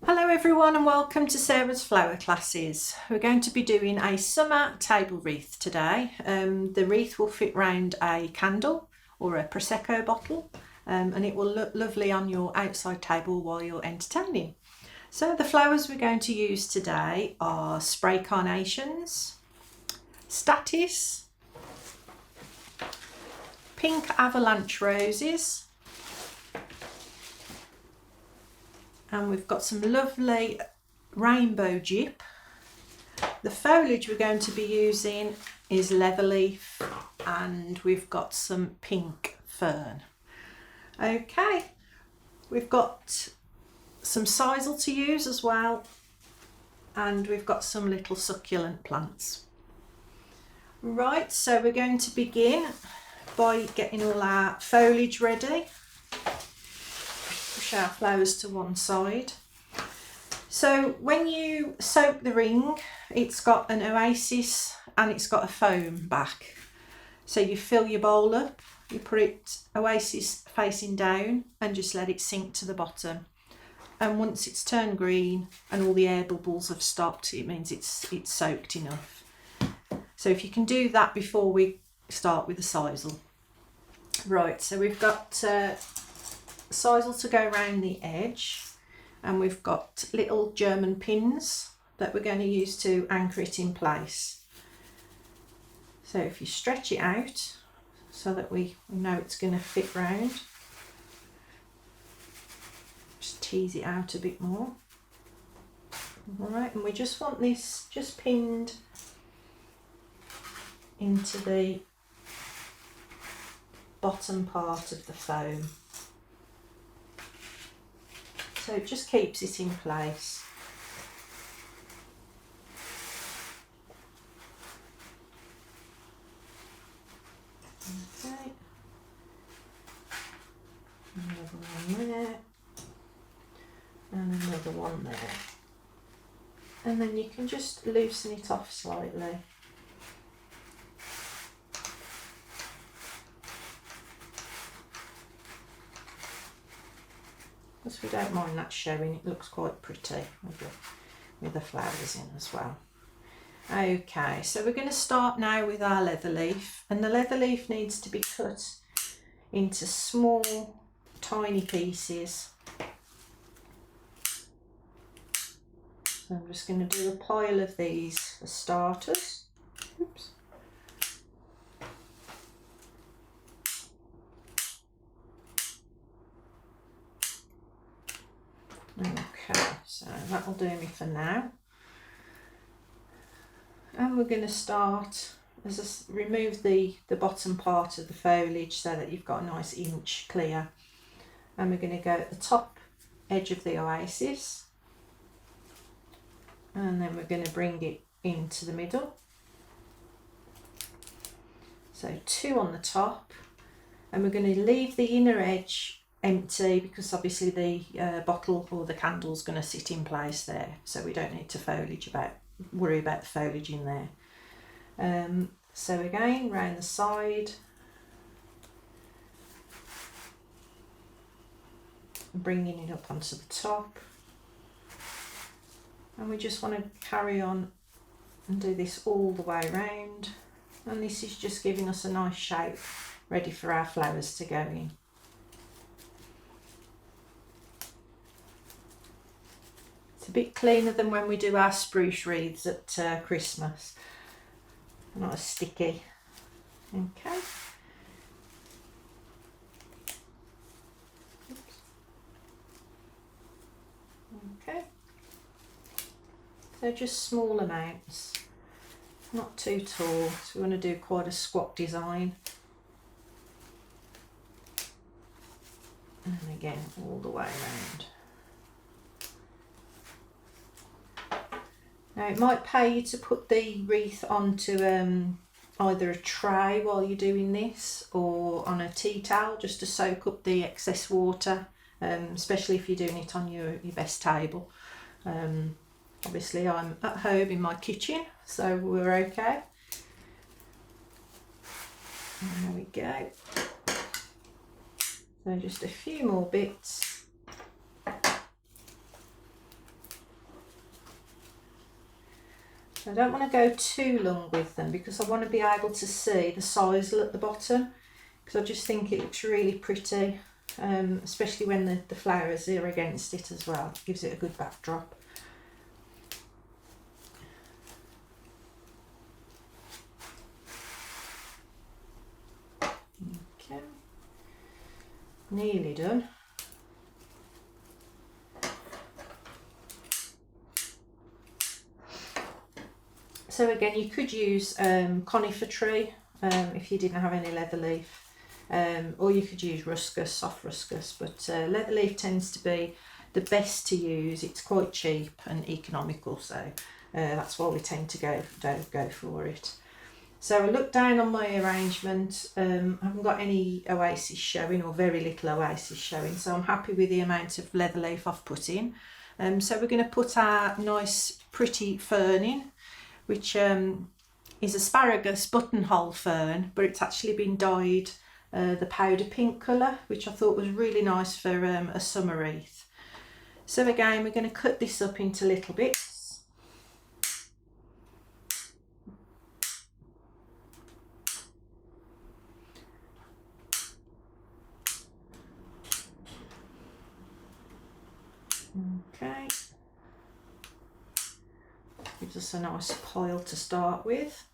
Hello everyone and welcome to Sarah's Flower Classes. We're going to be doing a summer table wreath today. The wreath will fit round a candle or a Prosecco bottle and it will look lovely on your outside table while you're entertaining. So the flowers we're going to use today are spray carnations, statice, pink avalanche roses, and we've got some lovely rainbow gyp. The foliage we're going to be using is leatherleaf, and we've got some pink fern. Okay, we've got some sisal to use as well, and we've got some little succulent plants. Right, so we're going to begin by getting all our foliage ready. Push our flowers to one side. So when you soak the ring, it's got an oasis and it's got a foam back. So you fill your bowl up, you put it oasis facing down and just let it sink to the bottom. And once it's turned green and all the air bubbles have stopped, it means it's soaked enough. So if you can do that before we start with the sisal. Right, so we've got sisal to go around the edge, and we've got little German pins that we're going to use to anchor it in place. So if you stretch it out so that we know it's going to fit round, just tease it out a bit more. Alright, and we just want this just pinned into the bottom part of the foam. So it just keeps it in place. Okay. Another one there. And another one there. And then you can just loosen it off slightly. Because we don't mind that showing, it looks quite pretty with the flowers in as well. Okay, so we're going to start now with our leather leaf, and the leather leaf needs to be cut into small, tiny pieces. So I'm just going to do a pile of these for starters. Oops. Okay, so that'll do me for now. And we're going to start, remove the bottom part of the foliage so that you've got a nice inch clear. And we're going to go at the top edge of the oasis. And then we're going to bring it into the middle. So 2 on the top. And we're going to leave the inner edge empty because obviously the bottle or the candle's going to sit in place there, so we don't need to worry about the foliage in there. So again, round the side, bringing it up onto the top, and we just want to carry on and do this all the way around, and this is just giving us a nice shape ready for our flowers to go in. It's a bit cleaner than when we do our spruce wreaths at Christmas. Not as sticky. Okay. Oops. Okay. So just small amounts, not too tall. So we want to do quite a squat design. And again, all the way around. Now it might pay you to put the wreath onto either a tray while you're doing this, or on a tea towel just to soak up the excess water, especially if you're doing it on your best table. Obviously I'm at home in my kitchen, so we're okay. There we go. So just a few more bits. I don't want to go too long with them because I want to be able to see the sisal at the bottom, because I just think it looks really pretty, especially when the flowers are against it as well. It gives it a good backdrop. Okay, nearly done. So again, you could use conifer tree if you didn't have any leather leaf, or you could use ruscus, soft ruscus, but leather leaf tends to be the best to use. It's quite cheap and economical, so that's why we tend to go for it. So I look down on my arrangement. I haven't got any oasis showing, or very little oasis showing, so I'm happy with the amount of leather leaf I've put in. So we're going to put our nice pretty fern in, which is asparagus buttonhole fern, but it's actually been dyed the powder pink colour, which I thought was really nice for a summer wreath. So again, we're going to cut this up into little bits. Okay, gives us a nice pile to start with.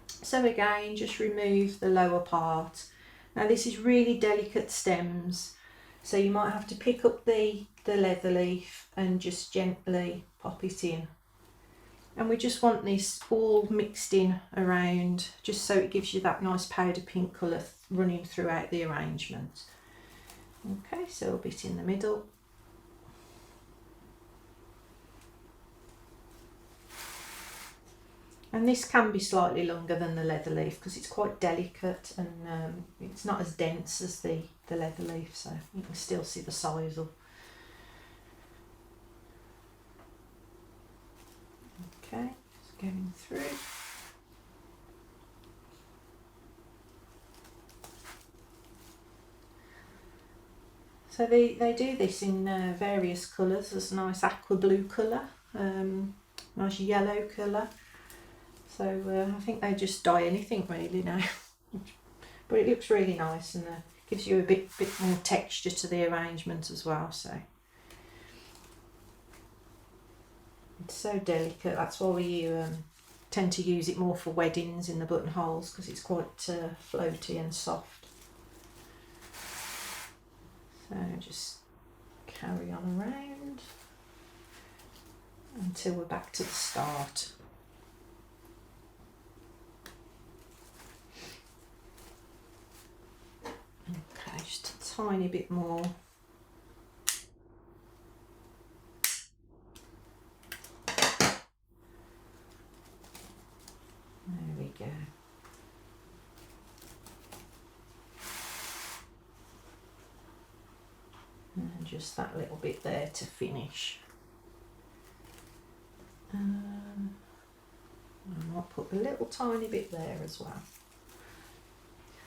So again, just remove the lower part. Now this is really delicate stems, so you might have to pick up the leather leaf and just gently pop it in. And we just want this all mixed in around, just so it gives you that nice powder pink colour running throughout the arrangement. Okay, so a bit in the middle. And this can be slightly longer than the leather leaf because it's quite delicate, and it's not as dense as the leather leaf, so you can still see the sisal. Okay, just going through. So they do this in various colours. There's a nice aqua blue colour, nice yellow colour. So I think they just dye anything really now, but it looks really nice, and gives you a bit more texture to the arrangement as well. So it's so delicate. That's why we tend to use it more for weddings in the buttonholes, because it's quite floaty and soft. So just carry on around until we're back to the start. Okay, just a tiny bit more. There we go. And just that little bit there to finish. I might put a little tiny bit there as well.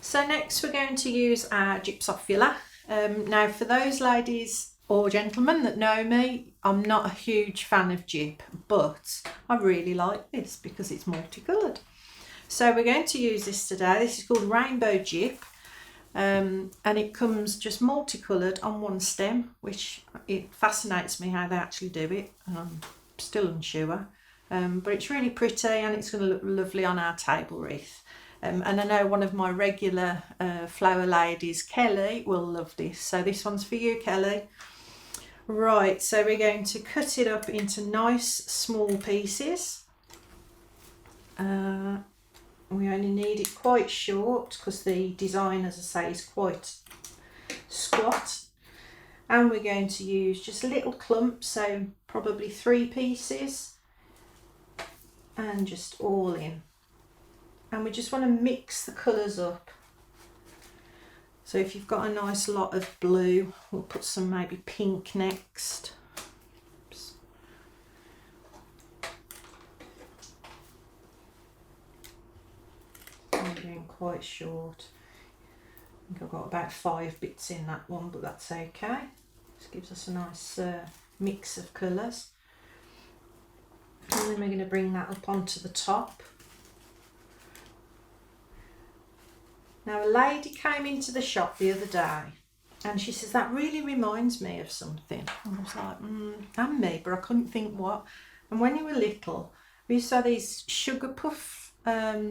So next we're going to use our gypsophila. Now for those ladies or gentlemen that know me, I'm not a huge fan of gyp, but I really like this because it's multicoloured. So we're going to use this today. This is called rainbow gyp, and it comes just multicoloured on one stem, which it fascinates me how they actually do it, and I'm still unsure. But it's really pretty, and it's going to look lovely on our table wreath. And I know one of my regular flower ladies, Kelly, will love this. So this one's for you, Kelly. Right, so we're going to cut it up into nice small pieces. We only need it quite short because the design, as I say, is quite squat. And we're going to use just little clumps, so probably 3 pieces, and just all in. And we just want to mix the colours up. So if you've got a nice lot of blue, we'll put some maybe pink next. Oops. I'm doing quite short. I think I've got about 5 bits in that one, but that's okay. This gives us a nice mix of colours. And then we're going to bring that up onto the top. Now a lady came into the shop the other day and she says, that really reminds me of something. And I was like, and me, but I couldn't think what. And when you were little, we used to have these sugar puff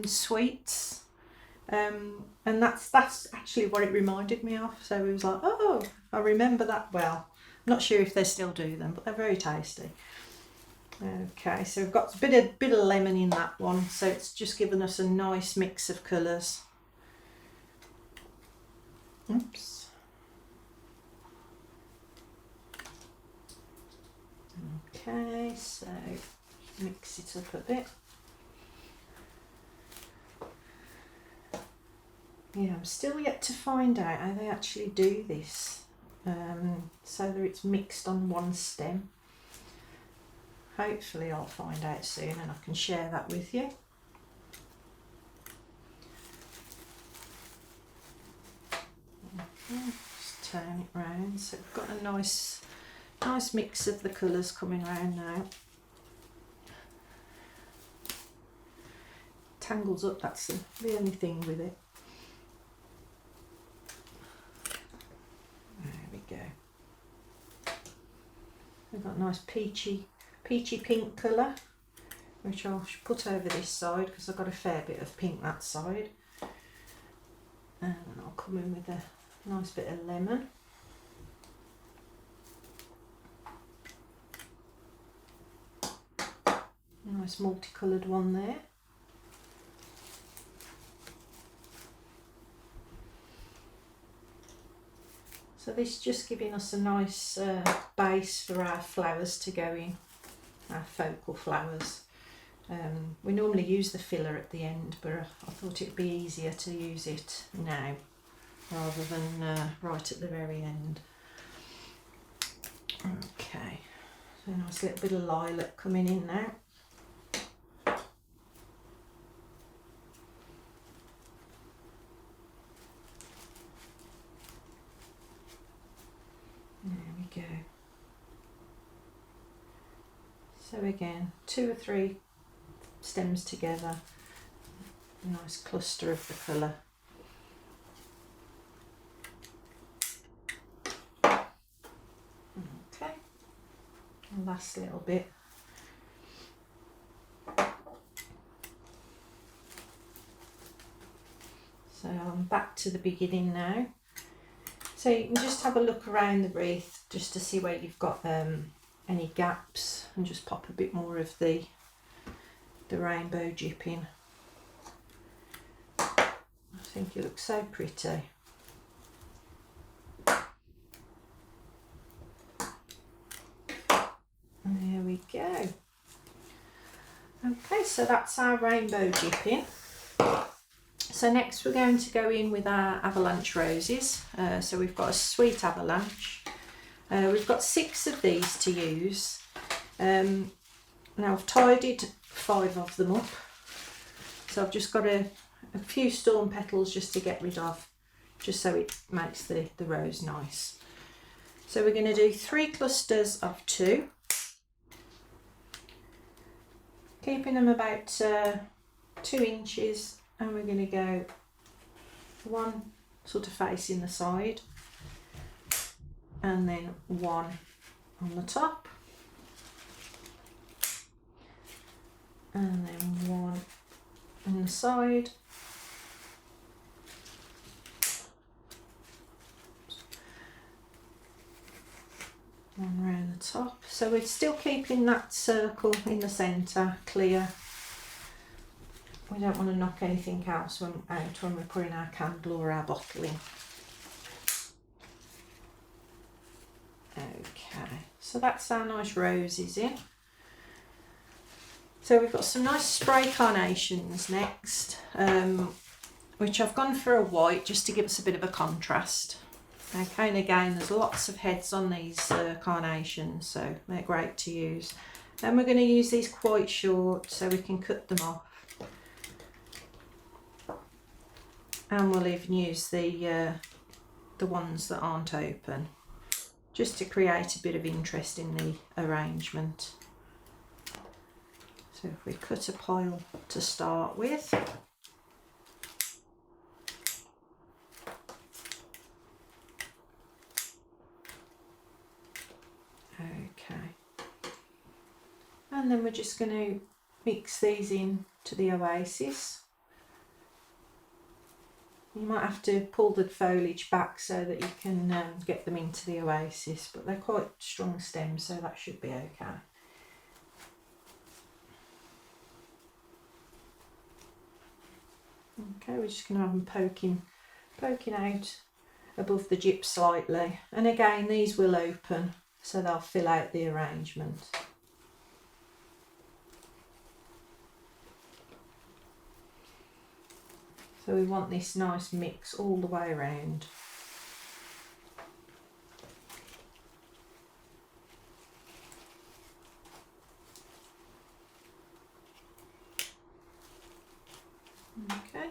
sweets. And that's actually what it reminded me of. So we was like, oh, I remember that well. I'm not sure if they still do them, but they're very tasty. Okay, so we've got a bit of lemon in that one, so it's just given us a nice mix of colours. Oops. Okay, so mix it up a bit. Yeah, I'm still yet to find out how they actually do this, so that it's mixed on one stem. Hopefully I'll find out soon and I can share that with you. Okay, just turn it round. So we've got a nice mix of the colours coming around now. Tangles up, that's the only thing with it. There we go. We've got a nice peachy pink colour, which I'll put over this side because I've got a fair bit of pink that side. And I'll come in with a nice bit of lemon. Nice multicoloured one there. So this is just giving us a nice base for our flowers to go in, our focal flowers. We normally use the filler at the end, but I thought it'd be easier to use it now rather than right at the very end. Okay, so a nice little bit of lilac coming in now. There we go. So again, 2 or 3 stems together, a nice cluster of the colour. Okay, and last little bit. So I'm back to the beginning now. So you can just have a look around the wreath just to see where you've got any gaps, and just pop a bit more of the rainbow dip in. I think it looks so pretty. And there we go. Okay, so that's our rainbow dipping. So next we're going to go in with our avalanche roses. So we've got a sweet avalanche. We've got 6 of these to use. Now I've tidied 5 of them up. So I've just got a few storm petals just to get rid of, just so it makes the rose nice. So we're going to do 3 clusters of 2. Keeping them about 2 inches. And we're going to go 1 sort of facing the side, and then 1 on the top, and then 1 on the side, one round the top. So we're still keeping that circle in the centre clear. We don't want to knock anything else out when we're putting our candle or our bottle in. Okay, so that's our nice roses in. So we've got some nice spray carnations next, which I've gone for a white just to give us a bit of a contrast. Okay, and again there's lots of heads on these carnations, so they're great to use. And we're going to use these quite short so we can cut them off. And we'll even use the ones that aren't open, just to create a bit of interest in the arrangement. So if we cut a pile to start with, okay, and then we're just going to mix these in to the oasis. You might have to pull the foliage back so that you can get them into the oasis, but they're quite strong stems, so that should be okay. Okay, we're just going to have them poking out above the gyp slightly, and again these will open so they'll fill out the arrangement. So we want this nice mix all the way around. Okay.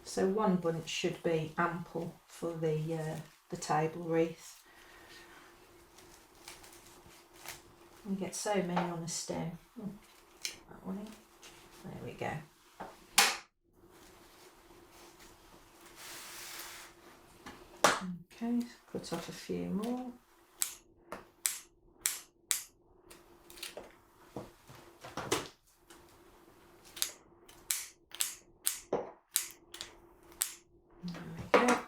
So one bunch should be ample for the table wreath. You get so many on a stem. That way. There we go. Okay, cut off a few more. There we go.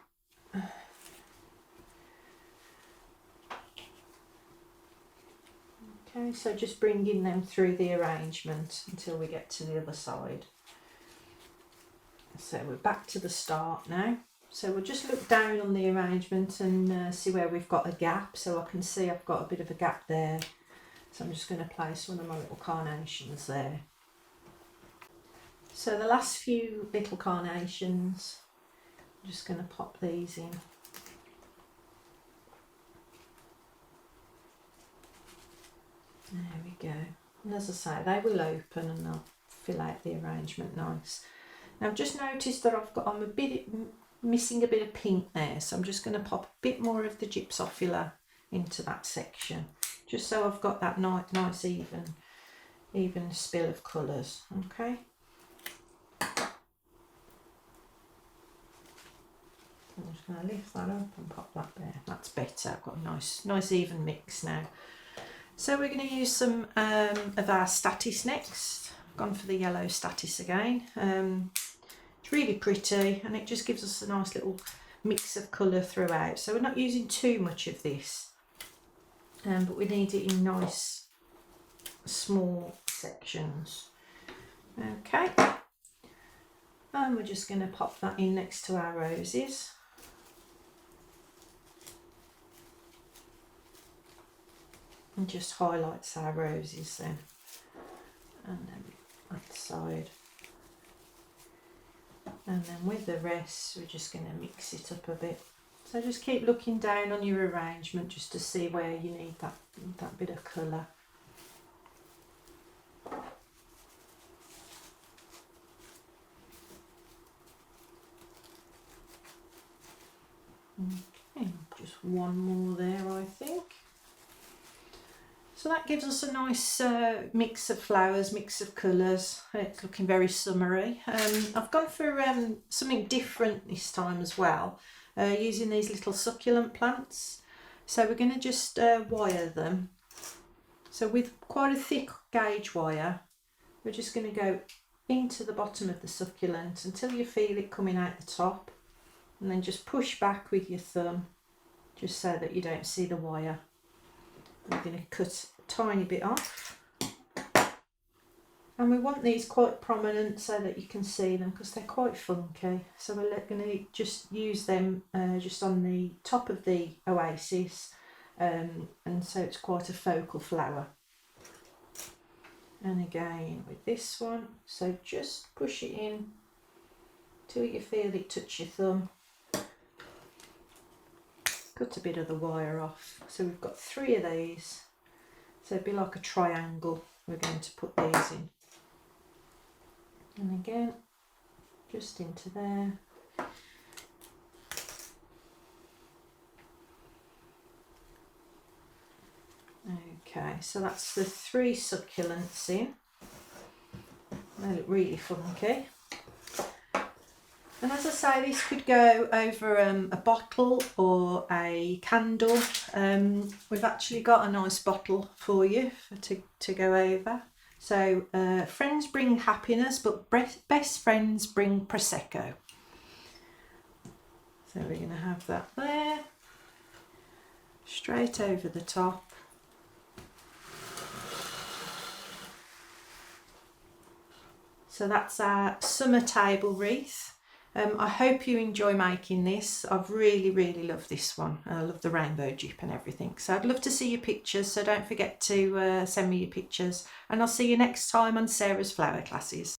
Okay, so just bringing them through the arrangement until we get to the other side. So we're back to the start now. So we'll just look down on the arrangement and see where we've got a gap. So I can see I've got a bit of a gap there. So I'm just going to place one of my little carnations there. So the last few little carnations, I'm just going to pop these in. There we go. And as I say, they will open and they'll fill out the arrangement nice. Now I've just noticed that I'm a bit missing a bit of pink there, so I'm just going to pop a bit more of the gypsophila into that section, just so I've got that nice even spill of colours. Okay. I'm just going to lift that up and pop that there. That's better. I've got a nice even mix now. So we're going to use some of our statis next. I've gone for the yellow statis again. It's really pretty and it just gives us a nice little mix of colour throughout. So we're not using too much of this, but we need it in nice small sections. Okay, and we're just going to pop that in next to our roses. And just highlights our roses then, and then that side, and then with the rest we're just going to mix it up a bit. So just keep looking down on your arrangement just to see where you need that bit of colour. Okay, just one more there I think. So that gives us a nice mix of flowers, mix of colours. It's looking very summery. I've gone for something different this time as well, using these little succulent plants. So we're going to just wire them. So with quite a thick gauge wire, we're just going to go into the bottom of the succulent until you feel it coming out the top, and then just push back with your thumb, just so that you don't see the wire. We're going to cut a tiny bit off, and we want these quite prominent so that you can see them because they're quite funky. So we're going to just use them just on the top of the oasis, and so it's quite a focal flower. And again with this one, so just push it in till you feel it touch your thumb. Cut a bit of the wire off. So we've got 3 of these, so it'd be like a triangle. We're going to put these in, and again just into there. Okay, so that's the 3 succulents in. They look really funky. And as I say, this could go over a bottle or a candle. We've actually got a nice bottle for you to go over. So friends bring happiness, but best friends bring Prosecco. So we're going to have that there, straight over the top. So that's our summer table wreath. I hope you enjoy making this. I've really loved this one. I love the rainbow jip and everything. So I'd love to see your pictures, so don't forget to send me your pictures. And I'll see you next time on Sarah's Flower Classes.